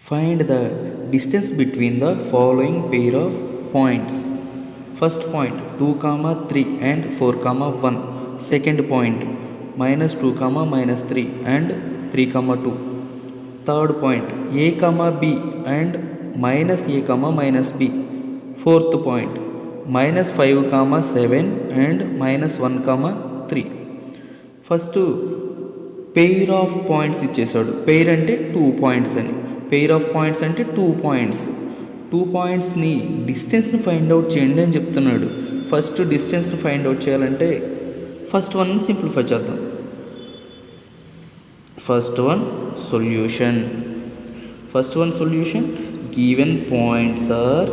Find the distance between the following pair of points. First point 2, 3 and 4, 1. Second point -2, -3 and 3, 2. Third point a, b and -a, -b. Fourth point -5, 7 and -1, 3. First pair of points ఇచ్చేసాడు. Pair అంటే 2 points అని, pair of points అంటే 2 points. 2 పాయింట్స్ని డిస్టెన్స్ని find out చేయండి అని చెప్తున్నాడు. First డిస్టెన్స్ని find out చేయాలంటే ఫస్ట్ వన్ సింప్లిఫై చేద్దాం. First one solution given points are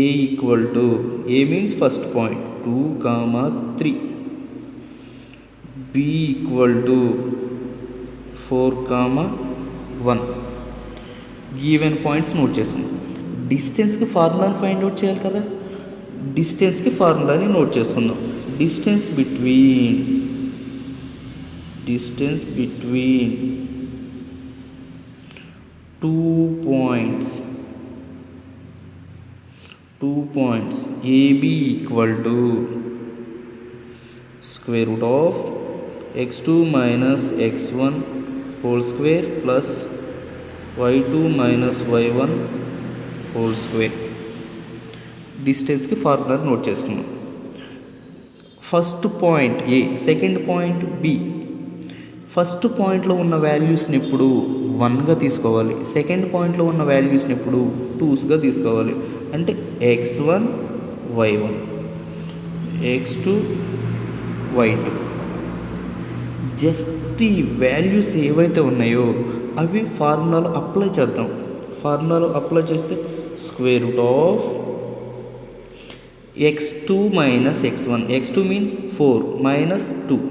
a equal to, a means first point 2, 3, b equal to 4, 1. Given points note చేసుకున్నాం. డిస్టెన్స్కి ఫార్ములాని find out చేయాలి కదా, డిస్టెన్స్కి ఫార్ములాని నోట్ చేసుకుందాం. Distance between 2 points AB equal to square root of x2 minus x1 whole square plus y2 minus y1 whole square. డిస్టెన్స్కి formula note చేసుకున్నాం. First point A, second point B. First పాయింట్లో ఉన్న వాల్యూస్ని ఇప్పుడు 1గా తీసుకోవాలి, సెకండ్ పాయింట్లో ఉన్న వాల్యూస్ని ఇప్పుడు 2గా తీసుకోవాలి. అంటే x1 y1 x2 y2. Just ఈ వాల్యూస్ ఏవైతే ఉన్నాయో అవి ఫార్ములాలో అప్లై చేద్దాం. ఫార్ములాలో అప్లై చేస్తే square root of x2 minus x1, x2 means 4 minus 2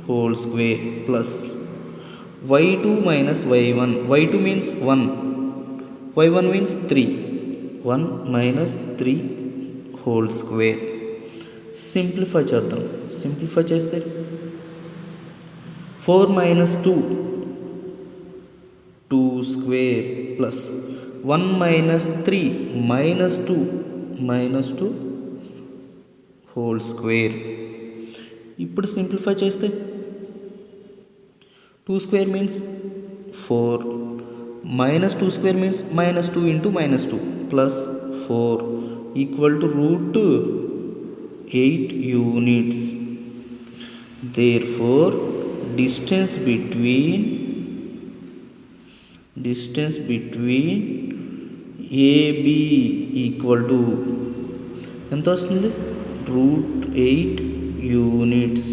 whole square plus y2 minus y1, y2 means 1, y1 means 3, 1 minus 3 whole square. Simplify చేద్దాం. Simplify చేస్తే 4 minus 2 square plus 1 minus 3 minus 2 whole square. ఇప్పుడు simplify చేస్తే 2 square means 4, minus 2 square means minus 2 into minus 2 plus 4 equal to root 8 units. Therefore distance between AB equal to ఎంత వస్తుంది, √8 units.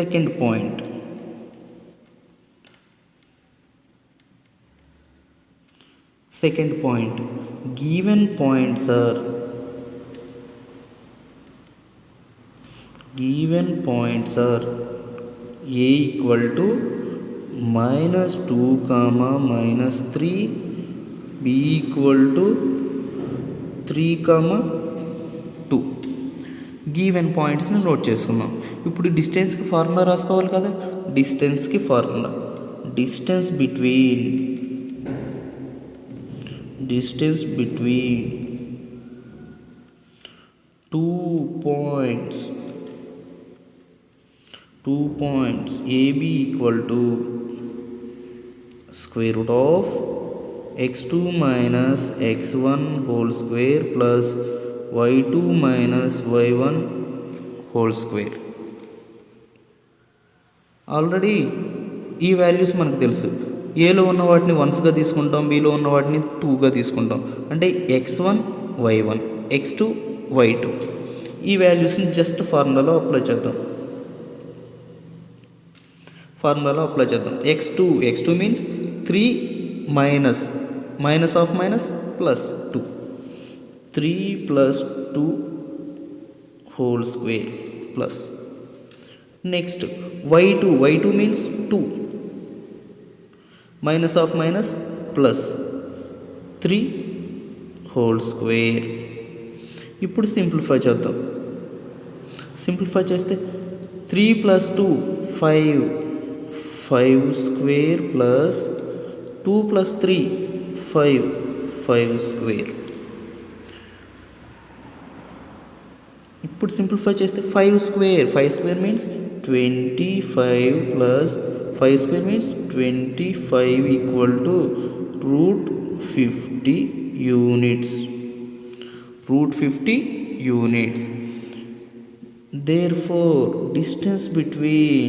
Second point given points are a equal to -2, -3, b equal to 3, 2. Given పాయింట్స్ని note చేసుకున్నాం. ఇప్పుడు డిస్టెన్స్కి formula రాసుకోవాలి కదా. డిస్టెన్స్కి formula distance between 2 points AB equal to square root of x2 minus x1 whole square plus y2 minus y1 whole square. Already ఈ values మనకు తెలుసు. ఏలో ఉన్న వాటిని 1గా తీసుకుంటాం, బీలో ఉన్న వాటిని 2గా తీసుకుంటాం. అంటే x1 y1 x2 y2. ఈ వాల్యూస్ని జస్ట్ ఫార్ములాలో అప్లై చేద్దాం. x2 means 3 minus of minus plus 2, 3 plus 2 whole square plus Next y2 means 2, minus of minus plus 3 whole square. ఇప్పుడు సింప్లిఫై చేద్దాం. సింప్లిఫై చేస్తే 3 plus 2 5 square plus 2 plus 3 5 square. ఇప్పుడు simplify చేస్తే 5 square means 25 plus 5 square means 25 equal to root 50 units. Root 50 units. Therefore, distance between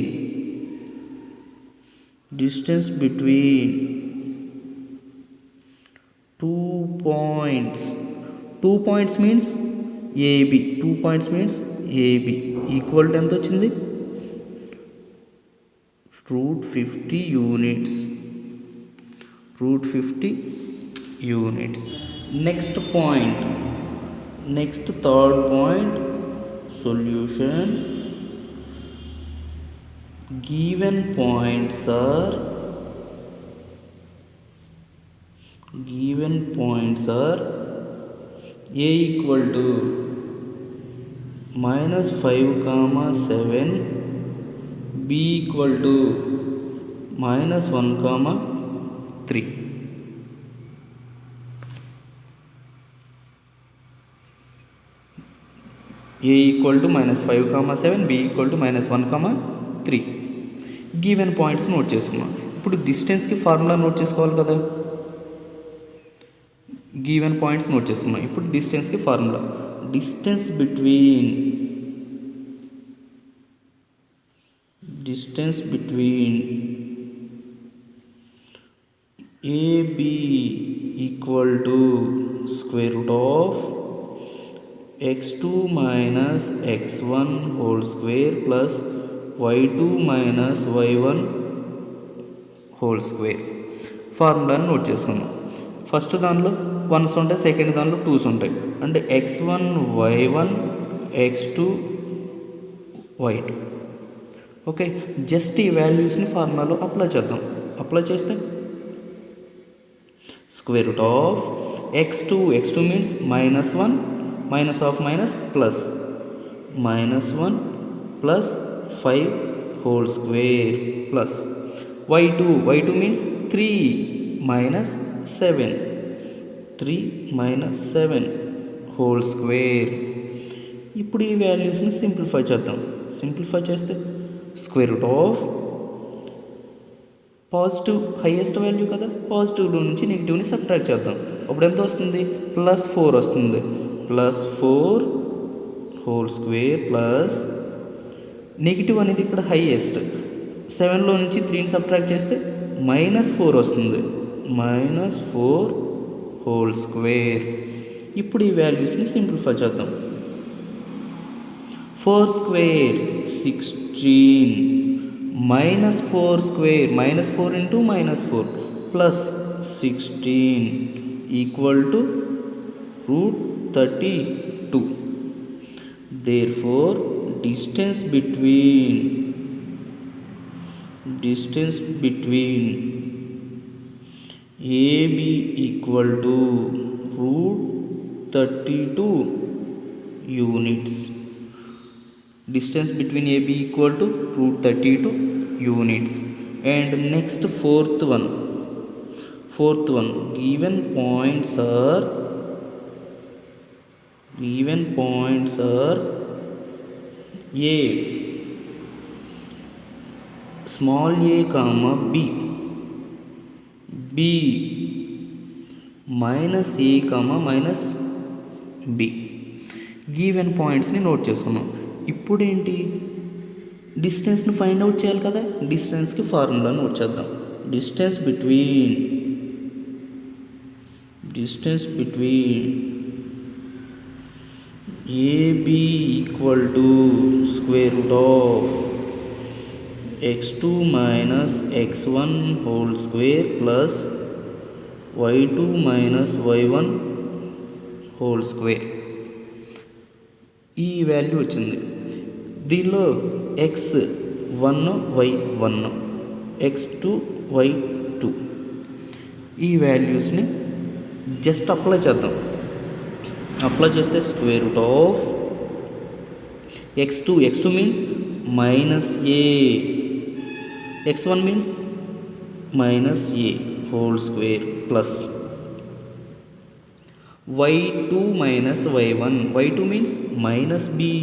2 points means AB. 2 points means AB equal to ఎంత వచ్చింది? root 50 units. root 50 units. Next point. Next third point. Solution. Given points are A equal to minus 5, 7, B equal to minus 1, 3. A equal to minus 5, 7, B equal to minus 1, 3. Given points note చేసుకున్నాం. ఇప్పుడు డిస్టెన్స్కి formula note చేసుకోవాలి కదా. Given points note చేసుకున్నాం. ఇప్పుడు డిస్టెన్స్కి formula distance between AB equal to square root of x2 minus x1 whole square plus y2 minus y1 whole square. ఫార్ములాని note చేసుకుందాం. ఫస్ట్ దానిలో 1s ఉంటాయి, సెకండ్ దానిలో 2s ఉంటాయి. అంటే x1 y1 x2 y2. Okay, just ఈ వాల్యూస్ని ఫార్ములాలో అప్లై చేద్దాం. అప్లై చేస్తే square root of x2 means -1 minus of minus plus -1 plus 5 whole square plus y2 means 3 minus 7 whole square. ఇప్పుడు ఈ వాల్యూస్ని సింప్లిఫై చేద్దాం. సింప్లిఫై చేస్తే square root of positive highest value కదా, పాజిటివ్లో నుంచి నెగిటివ్ని సబ్ట్రాక్ట్ చేద్దాం. అప్పుడు ఎంత వస్తుంది? +4 వస్తుంది. +4 whole square ప్లస్ నెగిటివ్ అనేది ఇక్కడ హైయెస్ట్, 7లో నుంచి 3ని సబ్ట్రాక్ట్ చేస్తే -4 వస్తుంది. -4 whole square. ఇప్పుడు ఈ వాల్యూస్ని సింప్లిఫై చేద్దాం. 4 square 16 -4 square -4 into -4 plus 16 equal to root 32. Therefore, distance between AB equal to root 32 units. Distance between AB equal to root 32 units. And next fourth one, given points are A, small a comma B, minus a comma minus B. Given పాయింట్స్ని note చేసుకున్నాం. ఇప్పుడు ఏంటి? డిస్టెన్స్ని find out చేయాలి కదా. డిస్టెన్స్కి formula note చేద్దాం. Distance between AB equal to square root of x2 minus x1 whole square plus y2 minus y1 whole square. ఈ వాల్యూ వచ్చింది. దీనిలో x1 y1 x2 y2 ఈ వాల్యూస్ని జస్ట్ అప్లై చేద్దాం. అప్లై చేస్తే square root of x2 means minus a, x1 means minus a whole square plus y2 minus y1 means minus b,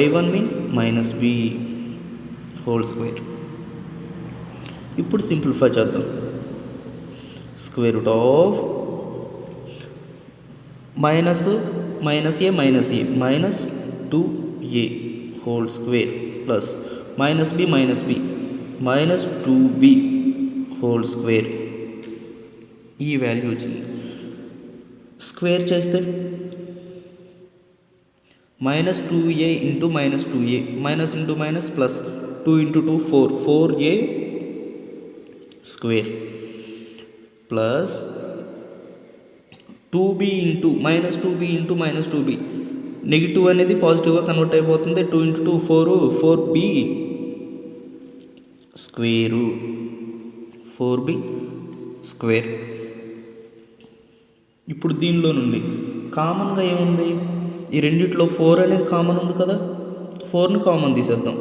y1 means minus b whole square. ఇప్పుడు simplify చేద్దాం. Square root of minus a minus 2a whole square plus minus b minus 2b whole square. ఈ value వచ్చింది. Square చేస్తే minus 2a into minus 2a minus into minus plus 2 into 2 4a square plus 2b into minus 2b negative అనేది పాజిటివ్గా convert అయిపోతుంది. 2 into 2 4b square 4b square. ఇప్పుడు దీనిలో నుండి కామన్గా ఏముంది, ఈ రెండిట్లో 4 అనేది కామన్ ఉంది కదా, 4ని కామన్ తీసేద్దాం.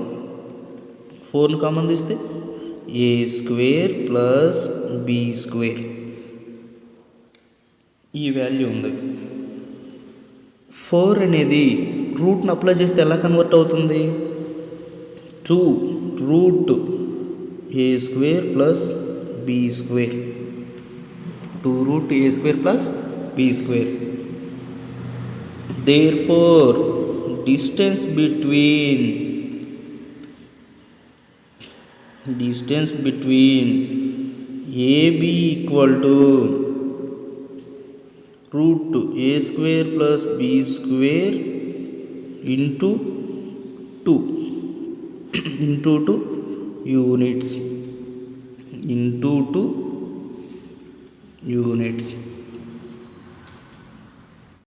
4ని కామన్ తీస్తే ఏ స్క్వేర్ ప్లస్ బి స్క్వేర్ ఈ వాల్యూ ఉంది. 4 అనేది రూట్ని అప్లై చేస్తే ఎలా కన్వర్ట్ అవుతుంది, 2 root A square plus B square, 2 root A square plus B square. Therefore distance between AB equal to root a square plus b square into 2 units.